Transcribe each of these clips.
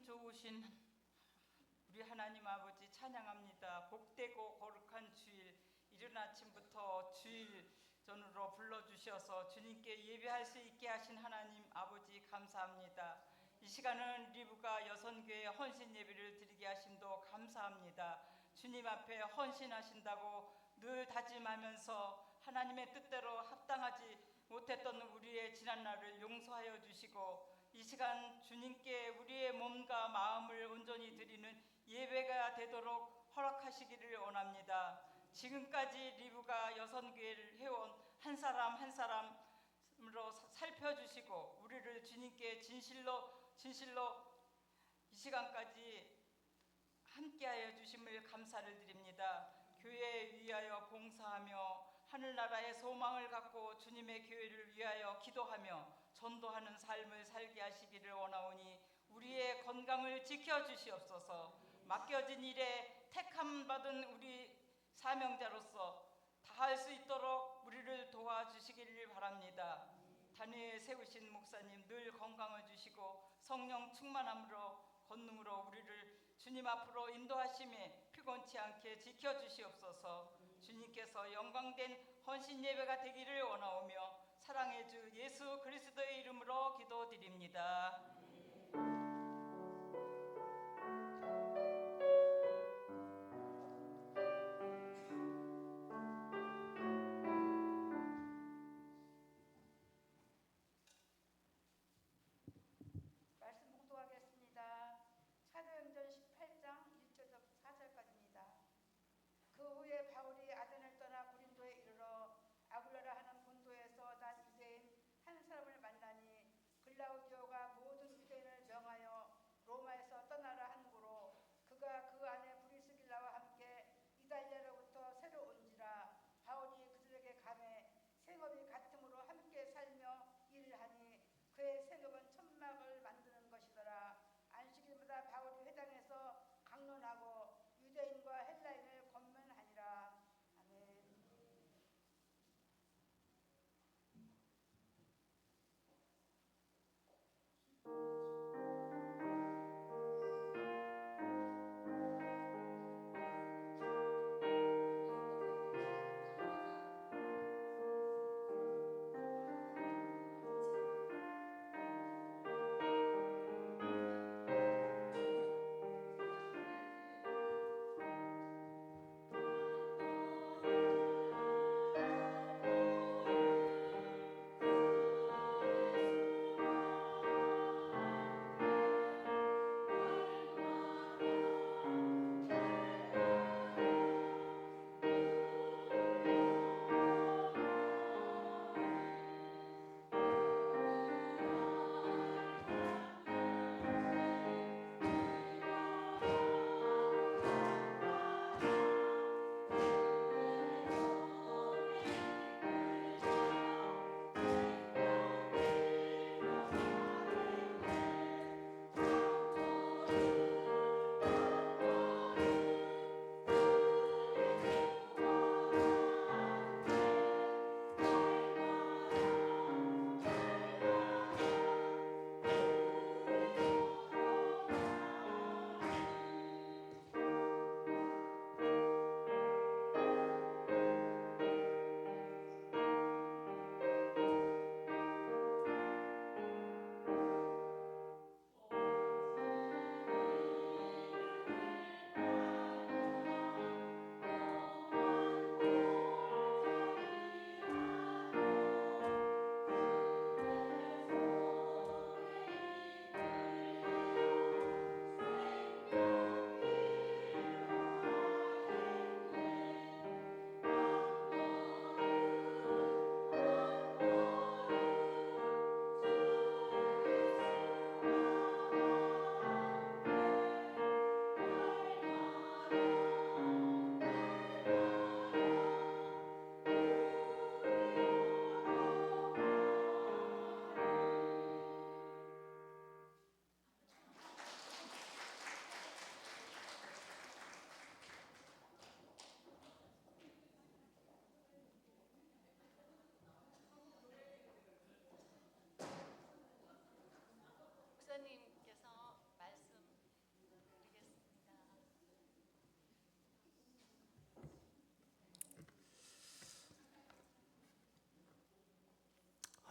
참 좋으신 우리 하나님 아버지 찬양합니다. 복되고 거룩한 주일, 이른 아침부터 주일 전으로 불러주셔서 주님께 예배할 수 있게 하신 하나님 아버지 감사합니다. 이 시간은 리브가 여선교회 헌신 예배를 드리게 하심도 감사합니다. 주님 앞에 헌신하신다고 늘 다짐하면서 하나님의 뜻대로 합당하지 못했던 우리의 지난날을 용서하여 주시고, 이 시간 주님께 우리의 몸과 마음을 온전히 드리는 예배가 되도록 허락하시기를 원합니다. 지금까지 리브가 여선교회를 해온 한 사람 한 사람으로 살펴주시고 우리를 주님께 진실로 이 시간까지 함께하여 주심을 감사를 드립니다. 교회 위하여 봉사하며 하늘나라의 소망을 갖고 주님의 교회를 위하여 기도하며 전도하는 삶을 살게 하시기를 원하오니 우리의 건강을 지켜주시옵소서. 맡겨진 일에 택함받은 우리 사명자로서 다할 수 있도록 우리를 도와주시기를 바랍니다. 단위에 세우신 목사님 늘 건강을 주시고 성령 충만함으로 권능으로 우리를 주님 앞으로 인도하심에 피곤치 않게 지켜주시옵소서. 주님께서 영광된 헌신 예배가 되기를 원하오며 사랑의 주 예수 그리스도의 이름으로 기도드립니다. 말씀 봉독하겠습니다. 사도행전 18장 1절부터 4절까지입니다. 그 후에 바울이 아덴을 떠나 고린도에 이르러 아굴라라 하는 본도에서 난 유대인 한 사람을 만나니 글라우디오가 모든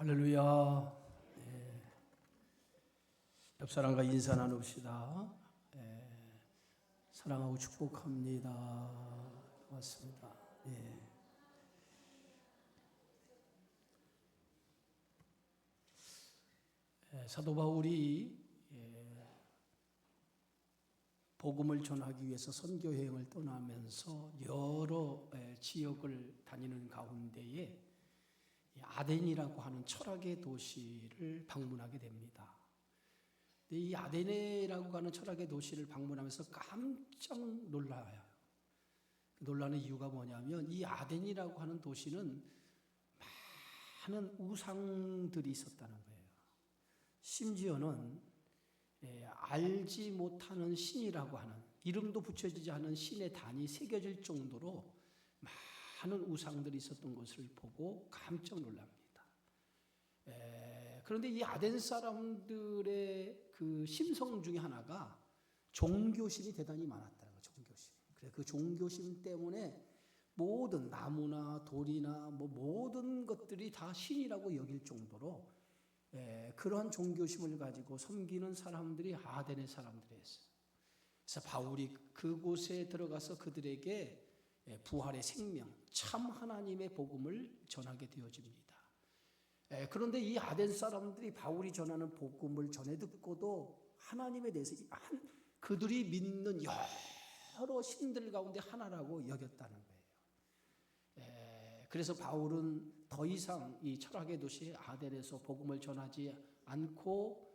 할렐루야. 예. 옆 사람과 인사 나눕시다. 예. 사랑하고 축복합니다. 고맙습니다. 예. 사도 바울이 복음을 전하기 위해서 선교 여행을 떠나면서 여러 지역을 다니는 가운데에 아덴이라고 하는 철학의 도시를 방문하게 됩니다. 이 아덴이라고 하는 철학의 도시를 방문하면서 깜짝 놀라요. 놀라는 이유가 뭐냐면 이 아덴이라고 하는 도시는 많은 우상들이 있었다는 거예요. 심지어는 알지 못하는 신이라고 하는, 이름도 붙여지지 않은 신의 단이 새겨질 정도로 많은 우상들이 있었던 것을 보고 깜짝 놀랍니다. 그런데 이 아덴 사람들의 그 심성 중에 하나가 종교심이 대단히 많았다는 거예요. 종교심. 그래서 그 종교심 때문에 모든 나무나 돌이나 모든 것들이 다 신이라고 여길 정도로 그러한 종교심을 가지고 섬기는 사람들이 아덴의 사람들이었어요. 그래서 바울이 그곳에 들어가서 그들에게 부활의 생명, 참 하나님의 복음을 전하게 되어집니다. 그런데 이 아덴 사람들이 바울이 전하는 복음을 전해 듣고도 하나님에 대해서 그들이 믿는 여러 신들 가운데 하나라고 여겼다는 거예요. 그래서 바울은 더 이상 이 철학의 도시 아덴에서 복음을 전하지 않고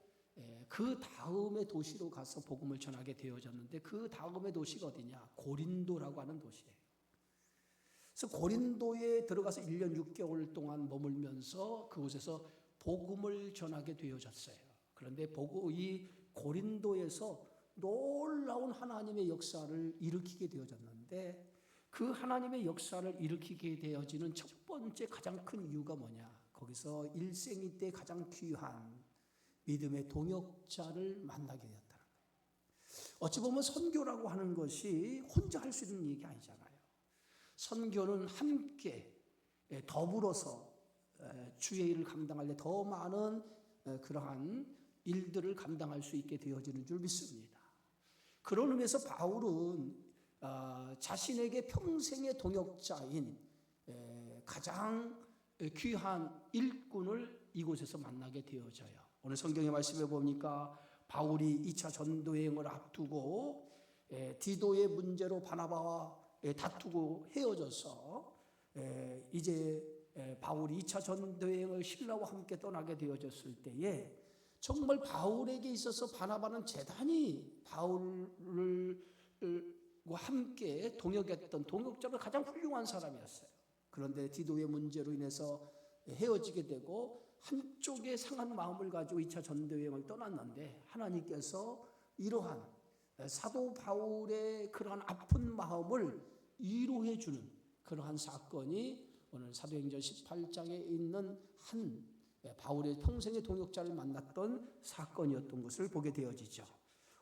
그 다음의 도시로 가서 복음을 전하게 되어졌는데, 그 다음의 도시가 어디냐? 고린도라고 하는 도시예요. 그래서 고린도에 들어가서 1년 6개월 동안 머물면서 그곳에서 복음을 전하게 되어졌어요. 그런데 이 고린도에서 놀라운 하나님의 역사를 일으키게 되어졌는데, 그 하나님의 역사를 일으키게 되어지는 첫 번째 가장 큰 이유가 뭐냐? 거기서 일생이 때 가장 귀한 믿음의 동역자를 만나게 되었다는 거예요. 어찌 보면 선교라고 하는 것이 혼자 할 수 있는 얘기 아니잖아요. 선교는 함께 더불어서 주의 일을 감당할 때 더 많은 그러한 일들을 감당할 수 있게 되어지는 줄 믿습니다. 그런 의미에서 바울은 자신에게 평생의 동역자인 가장 귀한 일꾼을 이곳에서 만나게 되어져요. 오늘 성경의 말씀에 보니까 바울이 2차 전도여행을 앞두고 디도의 문제로 바나바와 다투고 헤어져서 이제 바울이 2차 전도여행을 신라와 함께 떠나게 되어졌을 때에 정말 바울에게 있어서 바나바는 대단히 바울과 함께 동역했던 동역자로 가장 훌륭한 사람이었어요. 그런데 디도의 문제로 인해서 헤어지게 되고 한쪽에 상한 마음을 가지고 2차 전도여행을 떠났는데, 하나님께서 이러한 사도 바울의 그러한 아픈 마음을 위로해 주는 그러한 사건이 오늘 사도행전 18장에 있는 바울의 평생의 동역자를 만났던 사건이었던 것을 보게 되어지죠.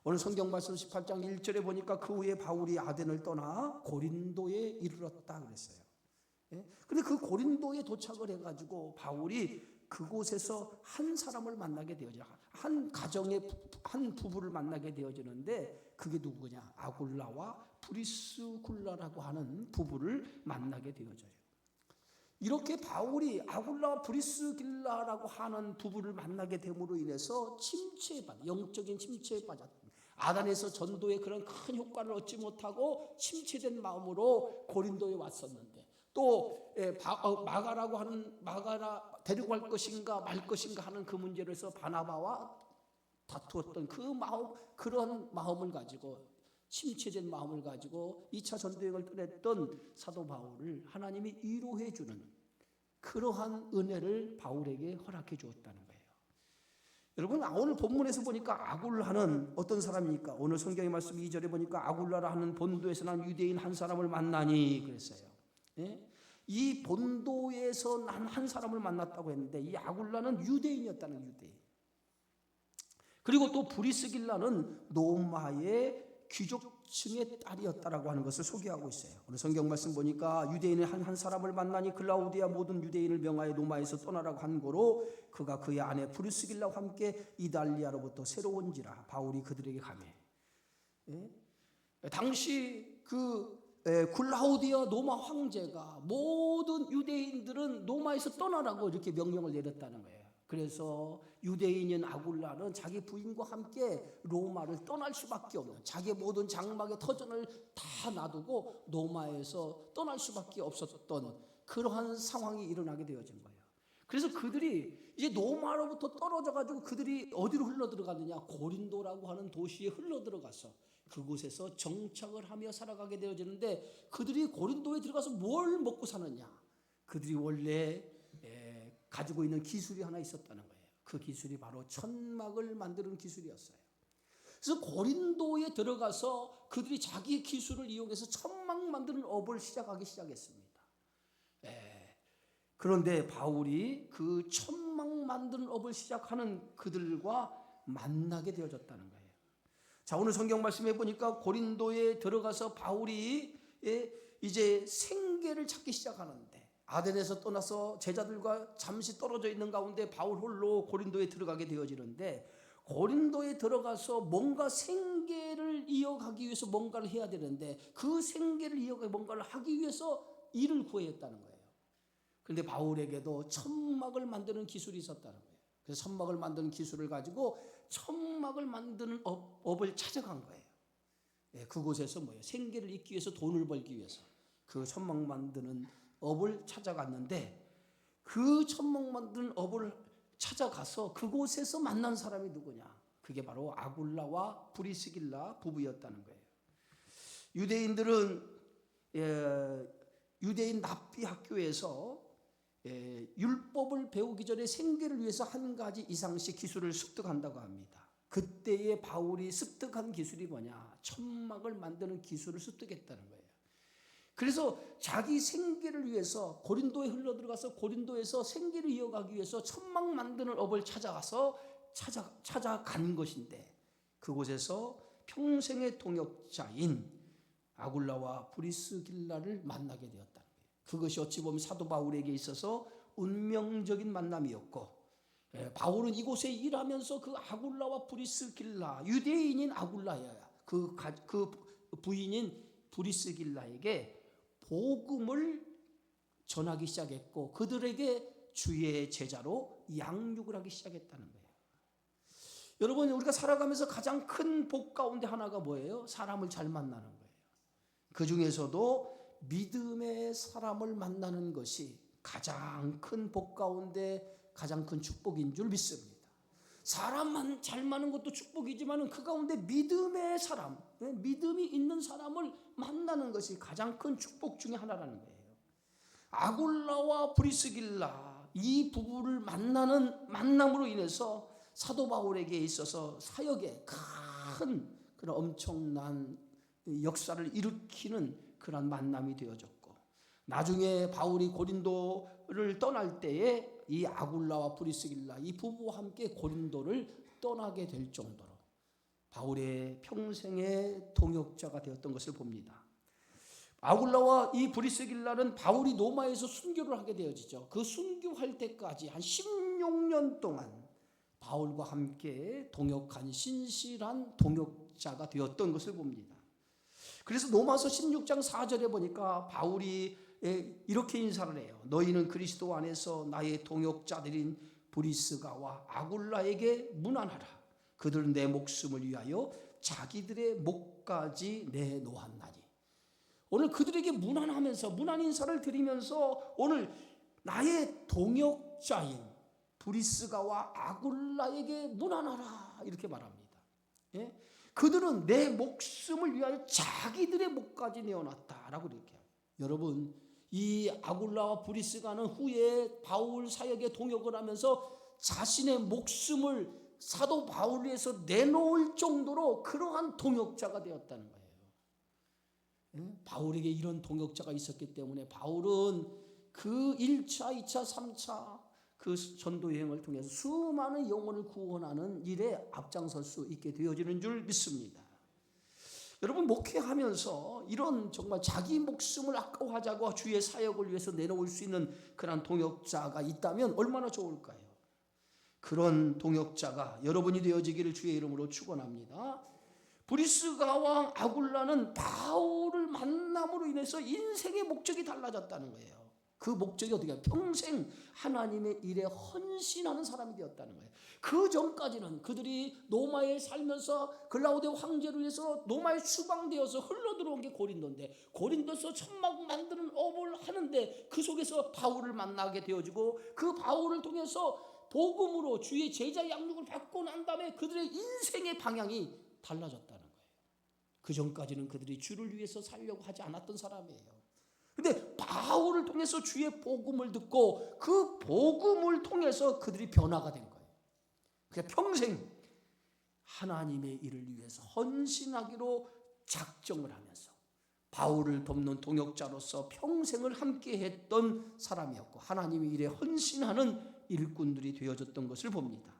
오늘 성경 말씀 18장 1절에 보니까 그 후에 바울이 아덴을 떠나 고린도에 이르렀다 그랬어요. 근데 그 고린도에 도착을 해가지고 바울이 그곳에서 한 사람을 만나게 되어져, 한 가정의 한 부부를 만나게 되어지는데, 그게 누구냐? 아굴라와 브리스굴라라고 하는 부부를 만나게 되어져요. 이렇게 바울이 아굴라와 브리스길라라고 하는 부부를 만나게 됨으로 인해서 영적인 침체에 빠졌다. 아덴에서 전도의 그런 큰 효과를 얻지 못하고 침체된 마음으로 고린도에 왔었는데, 또 마가라 데리고 갈 것인가 말 것인가 하는 그 문제로 해서 바나바와 다투었던 그 마음, 그런 마음을 가지고, 침체된 마음을 가지고 2차 전도여행을 떠났던 사도 바울을 하나님이 위로해 주는 그러한 은혜를 바울에게 허락해 주었다는 거예요. 여러분, 오늘 본문에서 보니까 아굴라는 어떤 사람입니까? 오늘 성경의 말씀 2절에 보니까 아굴라라 하는 본도에서 난 유대인 한 사람을 만나니 그랬어요. 이 본도에서 난 한 사람을 만났다고 했는데, 이 아굴라는 유대인이었다는 유대인. 그리고 또 브리스길라는 로마의 귀족 부유층의 딸이었다라고 하는 것을 소개하고 있어요. 오늘 성경 말씀 보니까 유대인의 한 사람을 만나니 클라우디아 모든 유대인을 명하여 로마에서 떠나라고 한 거로 그가 그의 아내 브리스길라와 함께 이달리아로부터 새로운지라 바울이 그들에게 가매. 당시 클라우디아 로마 황제가 모든 유대인들은 로마에서 떠나라고 이렇게 명령을 내렸다는 거예요. 그래서 유대인인 아굴라는 자기 부인과 함께 로마를 떠날 수밖에 없는, 자기의 모든 장막의 터전을 다 놔두고 로마에서 떠날 수밖에 없었던 그러한 상황이 일어나게 되어진 거예요. 그래서 그들이 이제 로마로부터 떨어져 가지고 그들이 어디로 흘러 들어갔느냐, 고린도라고 하는 도시에 흘러 들어가서 그곳에서 정착을 하며 살아가게 되어지는데, 그들이 고린도에 들어가서 뭘 먹고 사느냐, 그들이 원래 가지고 있는 기술이 하나 있었다는 거예요. 그 기술이 바로 천막을 만드는 기술이었어요. 그래서 고린도에 들어가서 그들이 자기 기술을 이용해서 천막 만드는 업을 시작했습니다. 그런데 바울이 그 천막 만드는 업을 시작하는 그들과 만나게 되어졌다는 거예요. 자, 오늘 성경 말씀해 보니까 고린도에 들어가서 바울이 이제 생계를 찾기 시작하는데, 아덴에서 떠나서 제자들과 잠시 떨어져 있는 가운데 바울 홀로 고린도에 들어가게 되어지는데, 고린도에 들어가서 뭔가 생계를 이어가기 위해서 뭔가를 해야 되는데, 그 생계를 이어가기 뭔가를 하기 위해서 일을 구해야 했다는 거예요. 그런데 바울에게도 천막을 만드는 기술이 있었다는 거예요. 그래서 천막을 만드는 기술을 가지고 천막을 만드는 업을 찾아간 거예요. 그곳에서 생계를 잇기 위해서, 돈을 벌기 위해서 그 천막 만드는 업을 찾아갔는데, 그 천막 만드는 업을 찾아가서 그곳에서 만난 사람이 누구냐? 그게 바로 아굴라와 브리스길라 부부였다는 거예요. 유대인들은 유대인 납비 학교에서 율법을 배우기 전에 생계를 위해서 한 가지 이상씩 기술을 습득한다고 합니다. 그때의 바울이 습득한 기술이 뭐냐? 천막을 만드는 기술을 습득했다는 거예요. 그래서 자기 생계를 위해서 고린도에 흘러 들어가서 고린도에서 생계를 이어가기 위해서 천막 만드는 업을 찾아간 것인데, 그곳에서 평생의 동역자인 아굴라와 브리스길라를 만나게 되었다는 거예요. 그것이 어찌 보면 사도 바울에게 있어서 운명적인 만남이었고, 바울은 이곳에 일하면서 그 아굴라와 브리스길라, 유대인인 아굴라야, 그 부인인 브리스길라에게 복음을 전하기 시작했고, 그들에게 주의 제자로 양육을 하기 시작했다는 거예요. 여러분, 우리가 살아가면서 가장 큰 복 가운데 하나가 뭐예요? 사람을 잘 만나는 거예요. 그 중에서도 믿음의 사람을 만나는 것이 가장 큰 복 가운데 가장 큰 축복인 줄 믿습니다. 사람만 잘 만나는 것도 축복이지만 그 가운데 믿음의 사람, 믿음이 있는 사람을 만나는 것이 가장 큰 축복 중에 하나라는 거예요. 아굴라와 브리스길라, 이 부부를 만나는 만남으로 인해서 사도 바울에게 있어서 사역에 큰 그런 엄청난 역사를 일으키는 그런 만남이 되어졌고, 나중에 바울이 고린도를 떠날 때에 이 아굴라와 브리스길라, 이 부부와 함께 고린도를 떠나게 될 정도로 바울의 평생의 동역자가 되었던 것을 봅니다. 아굴라와 이 브리스길라는 바울이 로마에서 순교를 하게 되어지죠. 그 순교할 때까지 한 16년 동안 바울과 함께 동역한 신실한 동역자가 되었던 것을 봅니다. 그래서 로마서 16장 4절에 보니까 바울이 이렇게 인사를 해요. 너희는 그리스도 안에서 나의 동역자들인 브리스가와 아굴라에게 문안하라. 그들은 내 목숨을 위하여 자기들의 목까지 내놓았나니. 오늘 그들에게 문안하면서, 문안 인사를 드리면서 오늘 나의 동역자인 브리스가와 아굴라에게 문안하라 이렇게 말합니다. 그들은 내 목숨을 위하여 자기들의 목까지 내어놨다라고 이렇게 해요. 여러분, 이 아굴라와 브리스가는 후에 바울 사역에 동역을 하면서 자신의 목숨을 사도 바울을 위해서 내놓을 정도로 그러한 동역자가 되었다는 거예요. 바울에게 이런 동역자가 있었기 때문에 바울은 그 1차, 2차, 3차 그 전도 여행을 통해서 수많은 영혼을 구원하는 일에 앞장설 수 있게 되어지는 줄 믿습니다. 여러분 목회하면서 이런 정말 자기 목숨을 아까워하자고 주의 사역을 위해서 내놓을 수 있는 그런 동역자가 있다면 얼마나 좋을까요? 그런 동역자가 여러분이 되어지기를 주의 이름으로 축원합니다. 브리스가 왕 아굴라는 바울을 만남으로 인해서 인생의 목적이 달라졌다는 거예요. 그 목적이 어떻게 평생 하나님의 일에 헌신하는 사람이 되었다는 거예요. 그 전까지는 그들이 로마에 살면서 글라우디오 황제로 인해서 로마에 추방되어서 흘러들어온 게 고린도인데, 고린도서 천막 만드는 업을 하는데 그 속에서 바울을 만나게 되어지고, 그 바울을 통해서 복음으로 주의 제자 양육을 받고 난 다음에 그들의 인생의 방향이 달라졌다는 거예요. 그 전까지는 그들이 주를 위해서 살려고 하지 않았던 사람이에요. 근데 바울을 통해서 주의 복음을 듣고 그 복음을 통해서 그들이 변화가 된 거예요. 그러니까 평생 하나님의 일을 위해서 헌신하기로 작정을 하면서 바울을 돕는 동역자로서 평생을 함께 했던 사람이었고, 하나님의 일에 헌신하는 일꾼들이 되어졌던 것을 봅니다.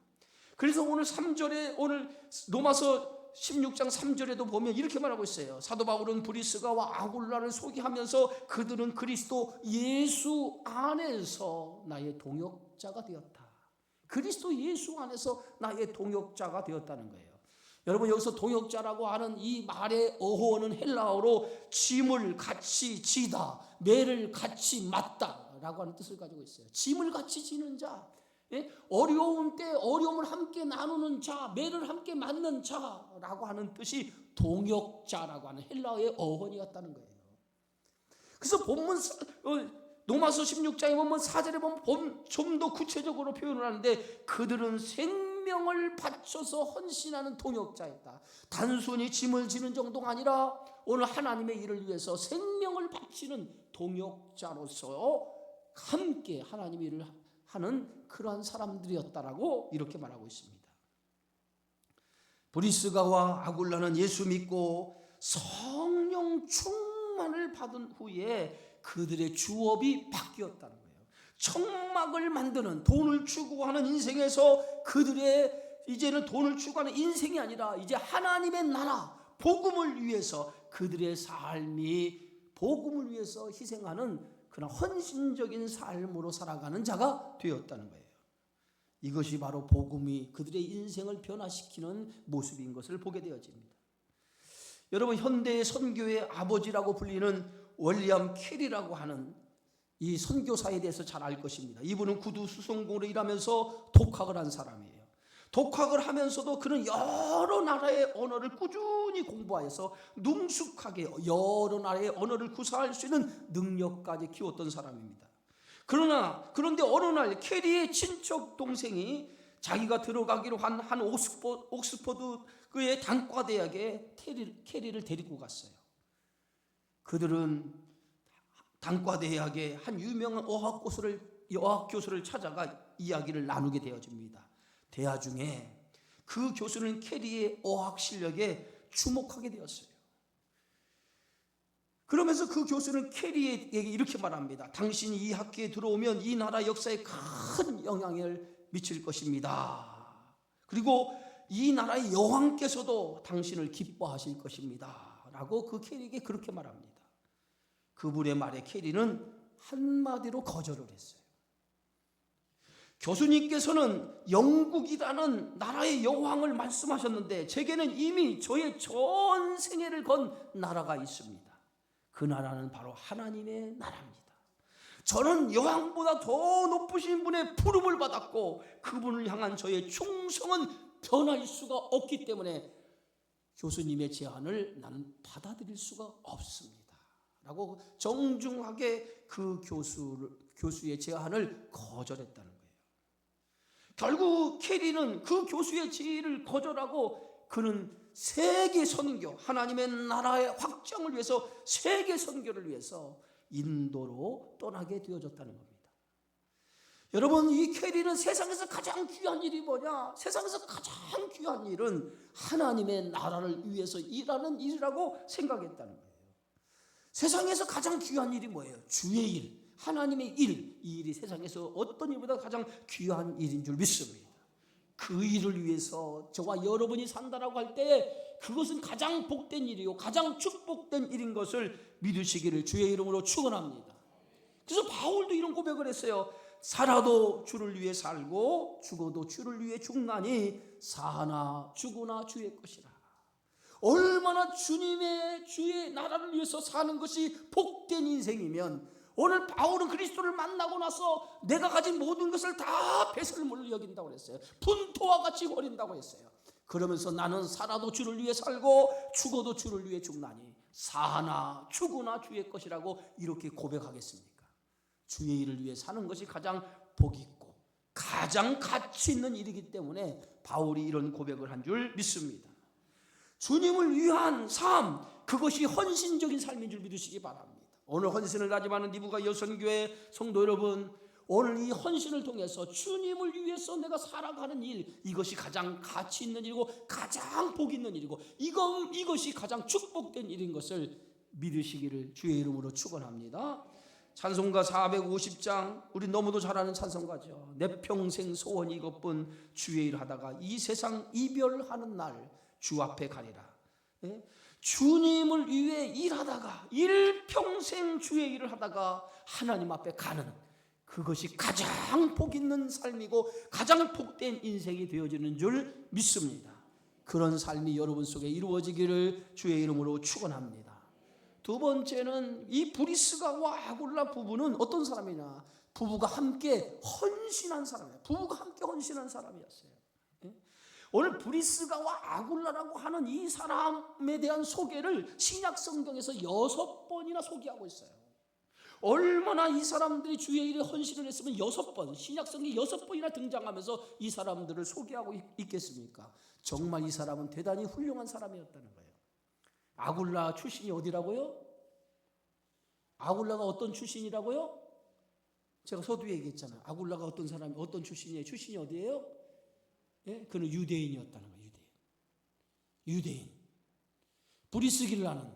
그래서 오늘 3절에, 오늘 로마서 16장 3절에도 보면 이렇게 말하고 있어요. 사도 바울은 브리스가와 아굴라를 소개하면서 그들은 그리스도 예수 안에서 나의 동역자가 되었다. 그리스도 예수 안에서 나의 동역자가 되었다는 거예요. 여러분, 여기서 동역자라고 하는 이 말의 어원은 헬라어로 짐을 같이 지다, 매를 같이 맞다 라고 하는 뜻을 가지고 있어요. 짐을 같이 지는 자, 어려운 때 어려움을 함께 나누는 자, 매를 함께 맞는 자라고 하는 뜻이 동역자라고 하는 헬라어의 어원이었다는 거예요. 그래서 본문 로마서 16장에 보면 4절에 보면 좀 더 구체적으로 표현을 하는데, 그들은 생명을 바쳐서 헌신하는 동역자였다. 단순히 짐을 지는 정도가 아니라 오늘 하나님의 일을 위해서 생명을 바치는 동역자로서 함께 하나님의 일을 하는 그러한 사람들이었다라고 이렇게 말하고 있습니다. 브리스가와 아굴라는 예수 믿고 성령 충만을 받은 후에 그들의 주업이 바뀌었다는 거예요. 천막을 만드는, 돈을 추구하는 인생에서 그들의 이제는 돈을 추구하는 인생이 아니라 이제 하나님의 나라, 복음을 위해서 그들의 삶이 복음을 위해서 희생하는 그런 헌신적인 삶으로 살아가는 자가 되었다는 거예요. 이것이 바로 복음이 그들의 인생을 변화시키는 모습인 것을 보게 되어집니다. 여러분, 현대의 선교의 아버지라고 불리는 윌리엄 캐리라고 하는 이 선교사에 대해서 잘 알 것입니다. 이분은 구두 수송공으로 일하면서 독학을 한 사람이에요. 독학을 하면서도 그는 여러 나라의 언어를 꾸준히 공부하여서 능숙하게 여러 나라의 언어를 구사할 수 있는 능력까지 키웠던 사람입니다. 그런데 어느 날 캐리의 친척 동생이 자기가 들어가기로 한 옥스퍼드의 단과대학에 캐리를 데리고 갔어요. 그들은 단과대학의 한 유명한 어학교수를 찾아가 이야기를 나누게 되어집니다. 대화 중에 그 교수는 캐리의 어학 실력에 주목하게 되었어요. 그러면서 그 교수는 캐리에게 이렇게 말합니다. 당신이 이 학교에 들어오면 이 나라 역사에 큰 영향을 미칠 것입니다. 그리고 이 나라의 여왕께서도 당신을 기뻐하실 것입니다. 라고 그 캐리에게 그렇게 말합니다. 그분의 말에 캐리는 한마디로 거절을 했어요. 교수님께서는 영국이라는 나라의 여왕을 말씀하셨는데 제게는 이미 저의 전 생애를 건 나라가 있습니다. 그 나라는 바로 하나님의 나라입니다. 저는 여왕보다 더 높으신 분의 부름을 받았고 그분을 향한 저의 충성은 변할 수가 없기 때문에 교수님의 제안을 나는 받아들일 수가 없습니다. 라고 정중하게 그 교수의 제안을 거절했다는 거예요. 결국 캐리는 그 교수의 지위를 거절하고 그는 세계 선교, 하나님의 나라의 확장을 위해서 세계 선교를 위해서 인도로 떠나게 되어졌다는 겁니다. 여러분, 이 캐리는 세상에서 가장 귀한 일이 뭐냐? 세상에서 가장 귀한 일은 하나님의 나라를 위해서 일하는 일이라고 생각했다는 거예요. 세상에서 가장 귀한 일이 뭐예요? 주의 일, 하나님의 일. 이 일이 세상에서 어떤 일보다 가장 귀한 일인 줄 믿습니다. 그 일을 위해서 저와 여러분이 산다라고 할 때 그것은 가장 복된 일이요 가장 축복된 일인 것을 믿으시기를 주의 이름으로 축원합니다. 그래서 바울도 이런 고백을 했어요. 살아도 주를 위해 살고 죽어도 주를 위해 죽나니 사나 죽으나 주의 것이라. 얼마나 주의 나라를 위해서 사는 것이 복된 인생이면 오늘 바울은 그리스도를 만나고 나서 내가 가진 모든 것을 다 배설물로 여긴다고 했어요. 분토와 같이 버린다고 했어요. 그러면서 나는 살아도 주를 위해 살고 죽어도 주를 위해 죽나니 사나 죽으나 주의 것이라고 이렇게 고백하겠습니까? 주의 일을 위해 사는 것이 가장 복 있고 가장 가치 있는 일이기 때문에 바울이 이런 고백을 한 줄 믿습니다. 주님을 위한 삶, 그것이 헌신적인 삶인 줄 믿으시기 바랍니다. 오늘 헌신을 다짐하는 니부가 여선교회 성도 여러분, 오늘 이 헌신을 통해서 주님을 위해서 내가 살아가는 일, 이것이 가장 가치 있는 일이고 가장 복 있는 일이고 이것이 가장 축복된 일인 것을 믿으시기를 주의 이름으로 축원합니다. 찬송가 450장, 우리 너무도 잘 아는 찬송가죠. 내 평생 소원이 이것뿐 주의 일 하다가 이 세상 이별하는 날 주 앞에 가리라. 주님을 위해 일하다가 일평생 주의 일을 하다가 하나님 앞에 가는 그것이 가장 복 있는 삶이고 가장 복된 인생이 되어지는 줄 믿습니다. 그런 삶이 여러분 속에 이루어지기를 주의 이름으로 축원합니다. 두 번째는 이 브리스가와 아굴라 부부는 어떤 사람이냐? 부부가 함께 헌신한 사람이에요. 부부가 함께 헌신한 사람이었어요. 오늘 브리스가와 아굴라라고 하는 이 사람에 대한 소개를 신약 성경에서 6번이나 소개하고 있어요. 얼마나 이 사람들이 주의 일에 헌신을 했으면 6번, 신약 성경이 6번이나 등장하면서 이 사람들을 소개하고 있겠습니까? 정말 이 사람은 대단히 훌륭한 사람이었다는 거예요. 아굴라 출신이 어디라고요? 아굴라가 어떤 출신이라고요? 제가 서두에 얘기했잖아요. 아굴라가 어떤 사람이 어떤 출신이에요? 출신이 어디예요? 예? 그는 유대인이었다는 거예요. 유대인. 브리스길라는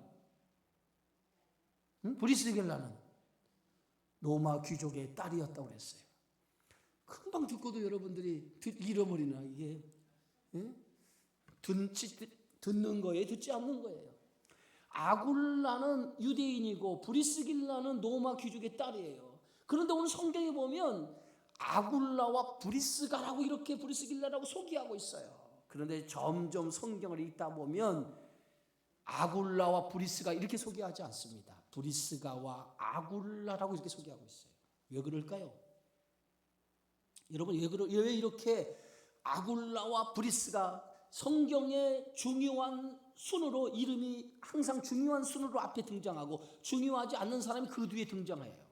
로마 귀족의 딸이었다고 그랬어요. 금방 듣고도 여러분들이 잃어버리나 이게? 예? 듣는 거예요? 듣지 않는 거예요? 아굴라는 유대인이고 브리스길라는 로마 귀족의 딸이에요. 그런데 오늘 성경에 보면 아굴라와 브리스가라고 이렇게 브리스길라라고 소개하고 있어요. 그런데 점점 성경을 읽다 보면 아굴라와 브리스가 이렇게 소개하지 않습니다. 브리스가와 아굴라라고 이렇게 소개하고 있어요. 왜 그럴까요? 여러분 왜 이렇게 아굴라와 브리스가 성경의 중요한 순으로 이름이 항상 중요한 순으로 앞에 등장하고 중요하지 않는 사람이 그 뒤에 등장해요.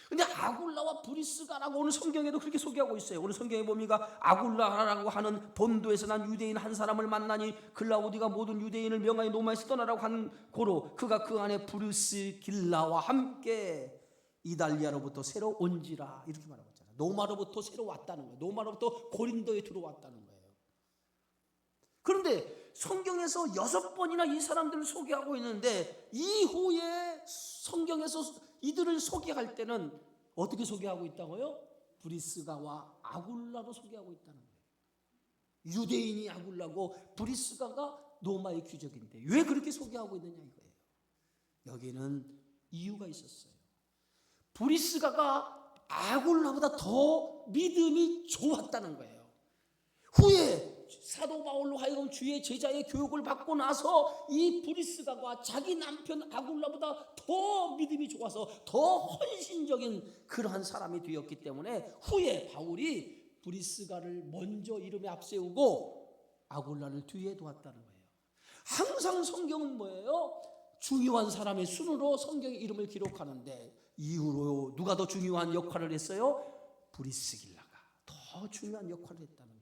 근데 아굴라와 브리스가라고 오늘 성경에도 그렇게 소개하고 있어요. 오늘 성경에 보면 아굴라라고 하는 본도에서 난 유대인 한 사람을 만나니 글라우디가 모든 유대인을 명하여 로마에서 떠나라고 한 고로 그가 그 안에 브리스길라와 함께 이달리아로부터 새로 온지라 이렇게 말하고 있잖아요. 로마로부터 새로 왔다는 거예요. 로마로부터 고린도에 들어왔다는 거예요. 그런데 성경에서 6번이나 이 사람들을 소개하고 있는데 이후에 성경에서 이들을 소개할 때는 어떻게 소개하고 있다고요? 브리스가와 아굴라로 소개하고 있다는 거예요. 유대인이 아굴라고 브리스가가 로마의 귀족인데 왜 그렇게 소개하고 있느냐 이거예요. 여기는 이유가 있었어요. 브리스가가 아굴라보다 더 믿음이 좋았다는 거예요. 후에 사도 바울로 하여금 주의 제자의 교육을 받고 나서 이 브리스가가 자기 남편 아굴라보다 더 믿음이 좋아서 더 헌신적인 그러한 사람이 되었기 때문에 후에 바울이 브리스가를 먼저 이름에 앞세우고 아굴라를 뒤에 두었다는 거예요. 항상 성경은 뭐예요? 중요한 사람의 순으로 성경의 이름을 기록하는데 이후로 누가 더 중요한 역할을 했어요? 브리스길라가 더 중요한 역할을 했다는 거예요.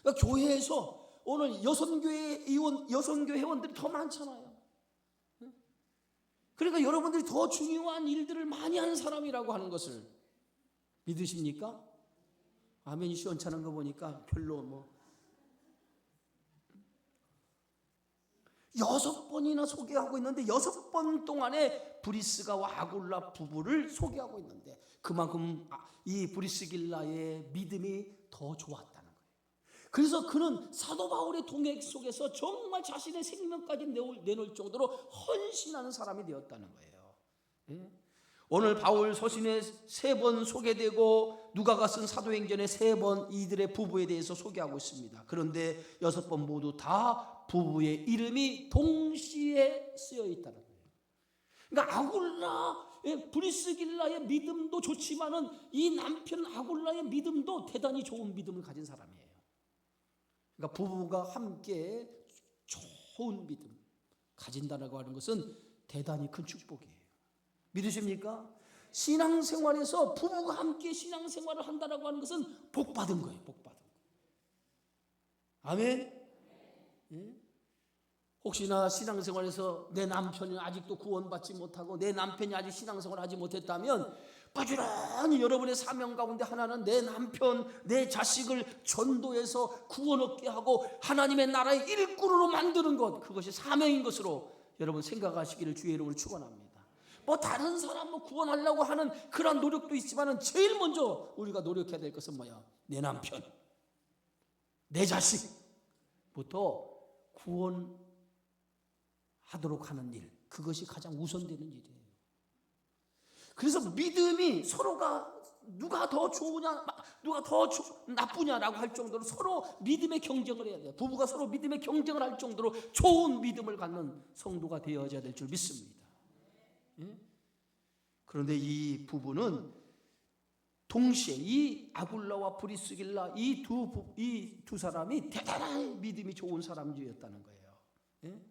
그러니까 교회에서 오늘 여성교회 회원들이 더 많잖아요. 그러니까 여러분들이 더 중요한 일들을 많이 하는 사람이라고 하는 것을 믿으십니까? 아멘이 시원찮은 거 보니까 별로 6번이나 소개하고 있는데 6번 동안에 브리스가와 아굴라 부부를 소개하고 있는데 그만큼 이 브리스길라의 믿음이 더 좋았다는 거예요. 그래서 그는 사도 바울의 동행 속에서 정말 자신의 생명까지 내놓을 정도로 헌신하는 사람이 되었다는 거예요. 예? 오늘 바울 서신에 3번 소개되고 누가가 쓴 사도행전에 3번 이들의 부부에 대해서 소개하고 있습니다. 그런데 6번 모두 다 부부의 이름이 동시에 쓰여 있다는 거예요. 그러니까 아굴라, 브리스길라의 믿음도 좋지만은 이 남편 아굴라의 믿음도 대단히 좋은 믿음을 가진 사람이에요. 그러니까 부부가 함께 좋은 믿음 가진다라고 하는 것은 대단히 큰 축복이에요. 믿으십니까? 신앙생활에서 부부가 함께 신앙생활을 한다라고 하는 것은 복받은 거예요. 복받은 거. 아멘. 예? 혹시나 신앙생활에서 내 남편이 아직도 구원받지 못하고 내 남편이 아직 신앙생활을 하지 못했다면 부지런히 여러분의 사명 가운데 하나는 내 남편, 내 자식을 전도해서 구원 얻게 하고 하나님의 나라의 일꾼으로 만드는 것, 그것이 사명인 것으로 여러분 생각하시기를 주의 이름으로 축원합니다. 뭐 다른 사람 뭐 구원하려고 하는 그런 노력도 있지만은 제일 먼저 우리가 노력해야 될 것은 뭐야? 내 남편, 내 자식부터 구원하도록 하는 일, 그것이 가장 우선되는 일이에요. 그래서 믿음이 서로가 누가 더 좋으냐, 누가 더 나쁘냐라고 할 정도로 서로 믿음의 경쟁을 해야 돼요. 부부가 서로 믿음의 경쟁을 할 정도로 좋은 믿음을 갖는 성도가 되어야 될 줄 믿습니다. 예? 그런데 이 부부는 동시에 이 아굴라와 브리스길라 이 두 사람이 대단히 믿음이 좋은 사람들이었다는 거예요. 예?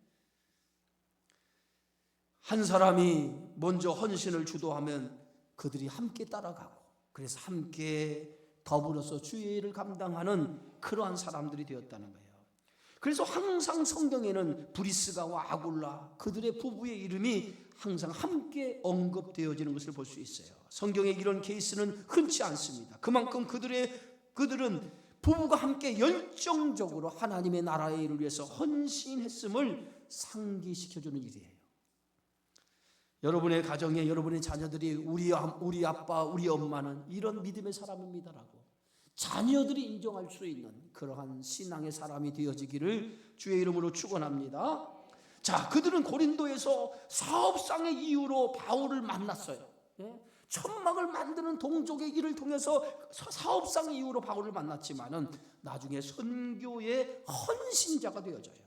한 사람이 먼저 헌신을 주도하면 그들이 함께 따라가고, 그래서 함께 더불어서 주의 일을 감당하는 그러한 사람들이 되었다는 거예요. 그래서 항상 성경에는 브리스가와 아굴라 그들의 부부의 이름이 항상 함께 언급되어지는 것을 볼 수 있어요. 성경에 이런 케이스는 흔치 않습니다. 그만큼 그들은 부부가 함께 열정적으로 하나님의 나라의 일을 위해서 헌신했음을 상기시켜주는 일이에요. 여러분의 가정에 여러분의 자녀들이 우리 아빠, 우리 엄마는 이런 믿음의 사람입니다라고 자녀들이 인정할 수 있는 그러한 신앙의 사람이 되어지기를 주의 이름으로 축원합니다. 자, 그들은 고린도에서 사업상의 이유로 바울을 만났어요. 예? 천막을 만드는 동족의 일을 통해서 사업상의 이유로 바울을 만났지만은 나중에 선교의 헌신자가 되어져요.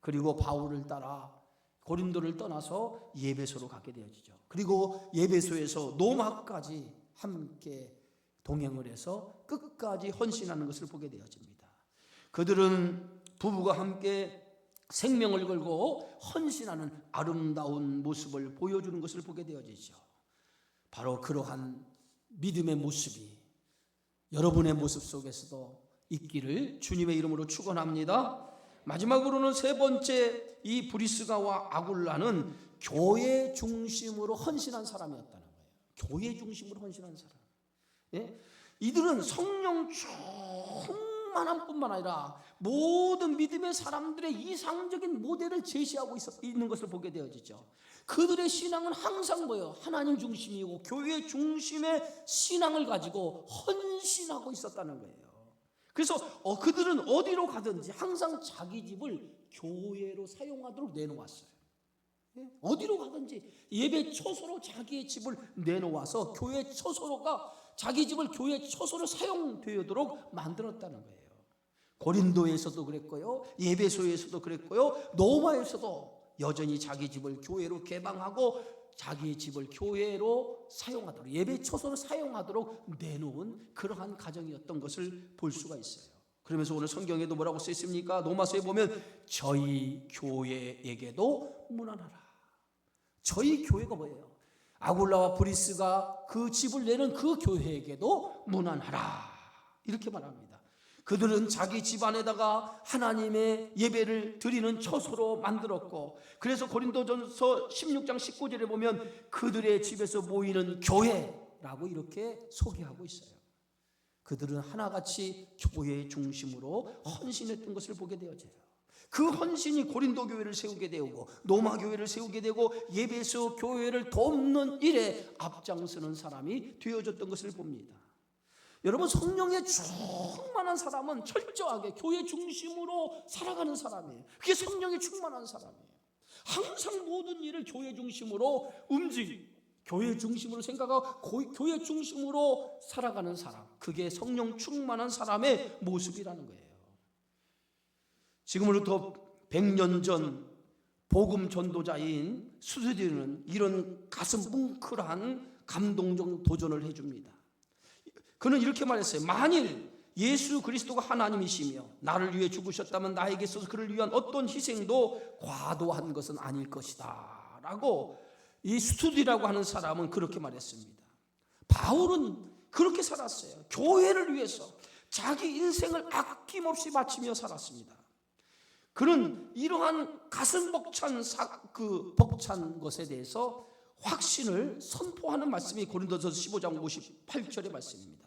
그리고 바울을 따라 고린도를 떠나서 예배소로 가게 되어지죠. 그리고 예배소에서 노마까지 함께 동행을 해서 끝까지 헌신하는 것을 보게 되어집니다. 그들은 부부가 함께 생명을 걸고 헌신하는 아름다운 모습을 보여주는 것을 보게 되어지죠. 바로 그러한 믿음의 모습이 여러분의 모습 속에서도 있기를 주님의 이름으로 축원합니다. 마지막으로는 3번째, 이 브리스가와 아굴라는 교회 중심으로 헌신한 사람이었다는 거예요. 교회 중심으로 헌신한 사람. 예? 이들은 성령 충만한 뿐만 아니라 모든 믿음의 사람들의 이상적인 모델을 제시하고 있는 것을 보게 되어지죠. 그들의 신앙은 항상 뭐예요? 하나님 중심이고 교회 중심의 신앙을 가지고 헌신하고 있었다는 거예요. 그래서 그들은 어디로 가든지 항상 자기 집을 교회로 사용하도록 내놓았어요. 어디로 가든지 예배 처소로 자기의 집을 내놓아서 교회 처소로가 자기 집을 교회 처소로 사용되도록 만들었다는 거예요. 고린도에서도 그랬고요, 예배소에서도 그랬고요, 로마에서도 여전히 자기 집을 교회로 개방하고 자기의 집을 교회로 사용하도록, 예배 처소로 사용하도록 내놓은 그러한 가정이었던 것을 볼 수가 있어요. 그러면서 오늘 성경에도 뭐라고 써 있습니까? 로마서에 보면 저희 교회에게도 문안하라. 저희 교회가 뭐예요? 아굴라와 브리스가 그 집을 내는 그 교회에게도 문안하라, 이렇게 말합니다. 그들은 자기 집안에다가 하나님의 예배를 드리는 처소로 만들었고, 그래서 고린도전서 16장 19절에 보면 그들의 집에서 모이는 교회라고 이렇게 소개하고 있어요. 그들은 하나같이 교회의 중심으로 헌신했던 것을 보게 되어져요. 그 헌신이 고린도 교회를 세우게 되고 로마 교회를 세우게 되고 예배소 교회를 돕는 일에 앞장서는 사람이 되어졌던 것을 봅니다. 여러분, 성령에 충만한 사람은 철저하게 교회 중심으로 살아가는 사람이에요. 그게 성령에 충만한 사람이에요. 항상 모든 일을 교회 중심으로 교회 중심으로 생각하고 교회 중심으로 살아가는 사람, 그게 성령 충만한 사람의 모습이라는 거예요. 지금으로부터 100년 전 복음 전도자인 스웨덴은 이런 가슴 뭉클한 감동적 도전을 해줍니다. 그는 이렇게 말했어요. 만일 예수 그리스도가 하나님이시며 나를 위해 죽으셨다면 나에게 있어서 그를 위한 어떤 희생도 과도한 것은 아닐 것이다 라고 이 스투디라고 하는 사람은 그렇게 말했습니다. 바울은 그렇게 살았어요. 교회를 위해서 자기 인생을 아낌없이 바치며 살았습니다. 그는 이러한 가슴 벅찬 것에 대해서 확신을 선포하는 말씀이 고린도전서 15장 58절의 말씀입니다.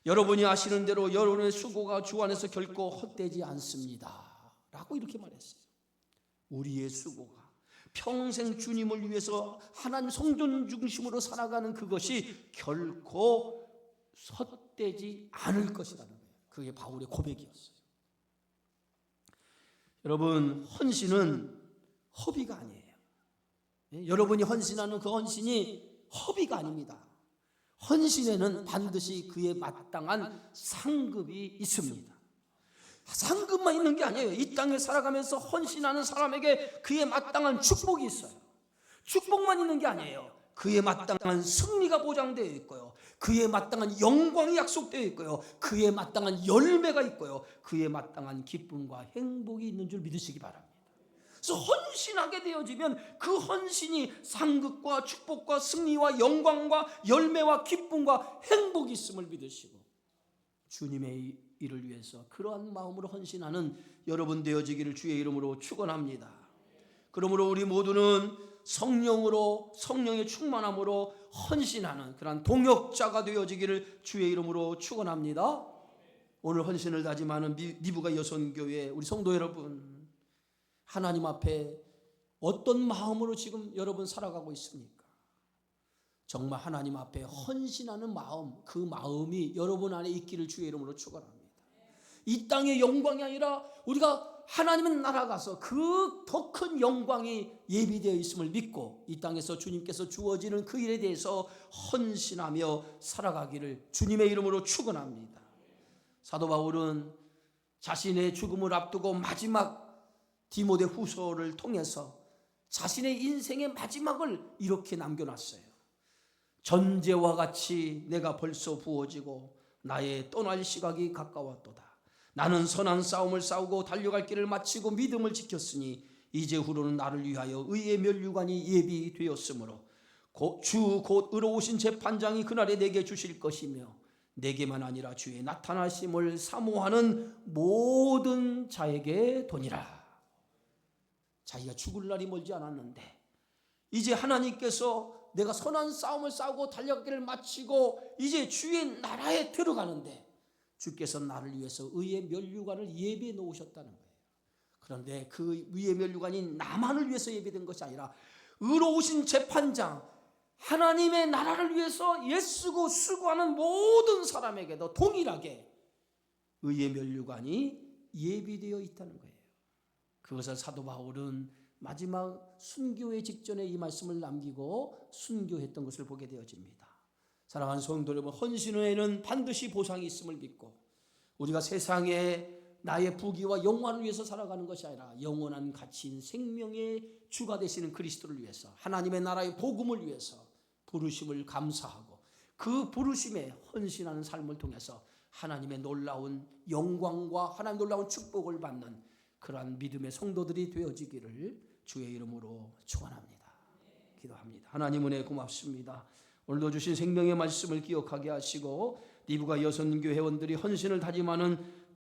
여러분이 아시는 대로 여러분의 수고가 주 안에서 결코 헛되지 않습니다 라고 이렇게 말했어요. 우리의 수고가 평생 주님을 위해서 하나님 성전 중심으로 살아가는 그것이 결코 헛되지 않을 것이라는 거예요. 그게 바울의 고백이었어요. 여러분, 헌신은 허비가 아니에요. 여러분이 헌신하는 그 헌신이 허비가 아닙니다. 헌신에는 반드시 그에 마땅한 상급이 있습니다. 상급만 있는 게 아니에요. 이 땅에 살아가면서 헌신하는 사람에게 그에 마땅한 축복이 있어요. 축복만 있는 게 아니에요. 그에 마땅한 승리가 보장되어 있고요, 그에 마땅한 영광이 약속되어 있고요, 그에 마땅한 열매가 있고요, 그에 마땅한 기쁨과 행복이 있는 줄 믿으시기 바랍니다. 그래서 헌신하게 되어지면 그 헌신이 상급과 축복과 승리와 영광과 열매와 기쁨과 행복이 있음을 믿으시고 주님의 일을 위해서 그러한 마음으로 헌신하는 여러분 되어지기를 주의 이름으로 축원합니다. 그러므로 우리 모두는 성령의 충만함으로 헌신하는 그러한 동역자가 되어지기를 주의 이름으로 축원합니다. 오늘 헌신을 다짐하는 미부가 여선교회 우리 성도 여러분, 하나님 앞에 어떤 마음으로 지금 여러분 살아가고 있습니까? 정말 하나님 앞에 헌신하는 마음, 그 마음이 여러분 안에 있기를 주의 이름으로 축원합니다. 이 땅의 영광이 아니라 우리가 하나님의 나라 가서 그 더 큰 영광이 예비되어 있음을 믿고 이 땅에서 주님께서 주어지는 그 일에 대해서 헌신하며 살아가기를 주님의 이름으로 축원합니다. 사도 바울은 자신의 죽음을 앞두고 마지막 디모데 후서를 통해서 자신의 인생의 마지막을 이렇게 남겨놨어요. 전제와 같이 내가 벌써 부어지고 나의 떠날 시각이 가까웠도다. 나는 선한 싸움을 싸우고 달려갈 길을 마치고 믿음을 지켰으니 이제 후로는 나를 위하여 의의 면류관이 예비되었으므로 주 곧 의로우신 재판장이 그날에 내게 주실 것이며 내게만 아니라 주의 나타나심을 사모하는 모든 자에게 도니라. 자기가 죽을 날이 멀지 않았는데 이제 하나님께서 내가 선한 싸움을 싸우고 달려갈 길을 마치고 이제 주의 나라에 들어가는데 주께서 나를 위해서 의의 면류관을 예비해 놓으셨다는 거예요. 그런데 그 의의 면류관이 나만을 위해서 예비된 것이 아니라 의로우신 재판장, 하나님의 나라를 위해서 애쓰고 수고하는 모든 사람에게도 동일하게 의의 면류관이 예비되어 있다는 거예요. 그것을 사도 바울은 마지막 순교의 직전에 이 말씀을 남기고 순교했던 것을 보게 되어집니다. 사랑하는 성도 여러분, 헌신 후에는 반드시 보상이 있음을 믿고 우리가 세상에 나의 부귀와 영광을 위해서 살아가는 것이 아니라 영원한 가치인 생명의 주가 되시는 그리스도를 위해서 하나님의 나라의 복음을 위해서 부르심을 감사하고 그 부르심에 헌신하는 삶을 통해서 하나님의 놀라운 영광과 하나님의 놀라운 축복을 받는 그러한 믿음의 성도들이 되어지기를 주의 이름으로 축원합니다. 기도합니다. 하나님 은혜 고맙습니다. 오늘도 주신 생명의 말씀을 기억하게 하시고 리브가 여선교 회원들이 헌신을 다짐하는